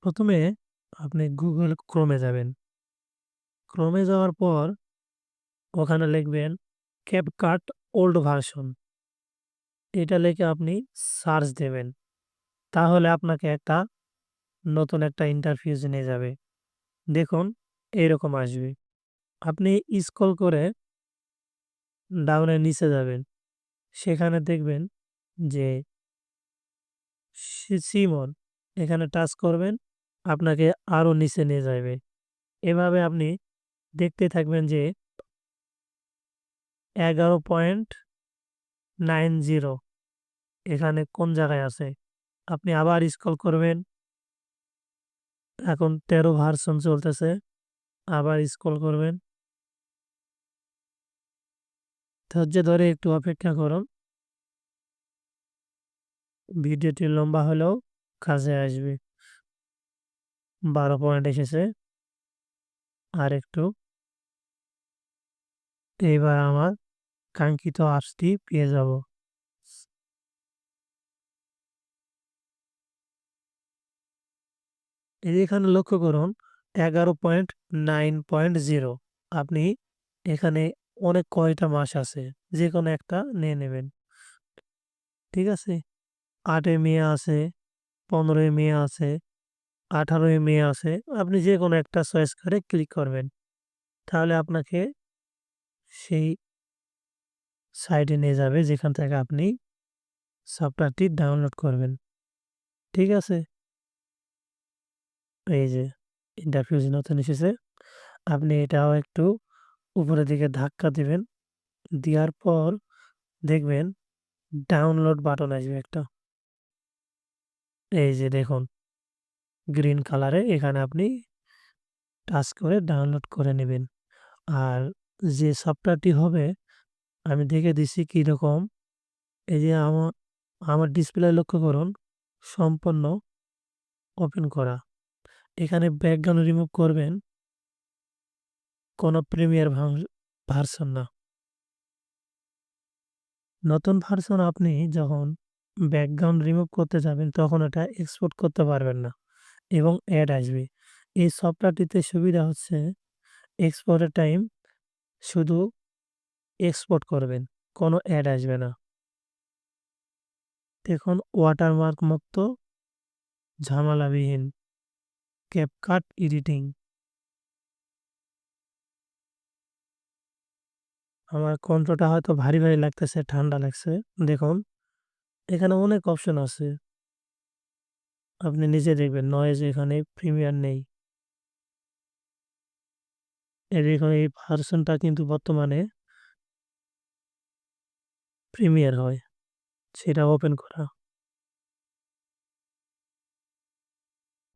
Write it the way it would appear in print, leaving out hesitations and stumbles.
প্রথমে আপনি Google Chrome এ যাবেন। Chrome এ যাওয়ার পর ওখানে লিখবেন CapCut ওল্ড ভার্সন। এটা লিখে আপনি সার্চ দেবেন। তাহলে আপনাকে নতুন একটা ইন্টারফেস নিয়ে যাবে। দেখুন এইরকম আসবে। আপনি স্ক্রল করে ডাউনের নিচে যাবেন। সেখানে দেখবেন যে সিমন এখানে টাচ করবেন, আপনাকে আরো নিচে নিয়ে যাবে। এভাবে আপনি দেখতে থাকবেন যে 11.90 এখানে কোন জায়গায় আছে। আপনি আবার স্ক্রল করবেন। এখন 13 ভার্সন চলতেছে। আবার স্ক্রল করবেন। ধৈর্য ধরে একটু অপেক্ষা করুন। ভিডিওটি লম্বা হলেও কাজে আসবে। 12 পয়েন্ট এসেছে। আরেকটু। এইবার আমার কাঙ্ক্ষিত অ্যাপসটি পেয়ে যাব। এই যে এখানে লক্ষ্য করুন 11.9.0। আপনি এখানে অনেক কয়টা মাস আছে। যেকোনো একটা নিয়ে নেবেন। ঠিক আছে? 8 মে আছে, 15 মে আছে, 18 মে আছে। আপনি যেকোনো একটা চয়েস করে ক্লিক করবেন। তাহলে আপনাকে সেই সাইটে নিয়ে যাবে যেখান থেকে আপনি সফটওয়্যারটি ডাউনলোড করবেন। ঠিক আছে? এই যে ইন্টারফেস নতুন এসেছে। আপনি এটাও একটু উপরের দিকে ধাক্কা দিবেন। দেওয়ার পর দেখবেন ডাউনলোড বাটন আসবে একটা। এই যে দেখুন গ্রিন কালারে এখানে আপনি টাচ করে ডাউনলোড করে নেবেন। আর যে সফটওয়্যারটি হবে আমি দেখে দিচ্ছি কিরকম। এই যে আমার ডিসপ্লে লক্ষ্য করুন সম্পূর্ণ ওপেন করা। এখানে ব্যাকগ্রাউন্ড রিমুভ করবেন। কোনো প্রিমিয়ার ভার্সন না। নতুন ভার্সন আপনি যখন ব্যাকগ্রাউন্ড রিমুভ করতে যাবেন তখন এটা এক্সপোর্ট করতে পারবেন না এবং অ্যাড আসবে। এই সফটওয়্যারটিতে সুবিধা হচ্ছে এক্সপোর্টের টাইম শুধু এক্সপোর্ট করবেন। কোনো অ্যাড আসবে না। দেখুন ওয়াটারমার্ক মুক্ত, ঝামেলাবিহীন ক্যাপকাট এডিটিং। আমার কণ্ঠটা হয়তো ভারী, ভারী লাগতেছে, ঠান্ডা লাগছে। দেখুন এখানে অনেক অপশন আছে। আপনি নিজে দেখবেন নয়েজ এখানে প্রিমিয়ার নেই। দেখুন এই ভার্সনটা কিন্তু বর্তমানে প্রিমিয়ার হয়। সেটা ওপেন করা।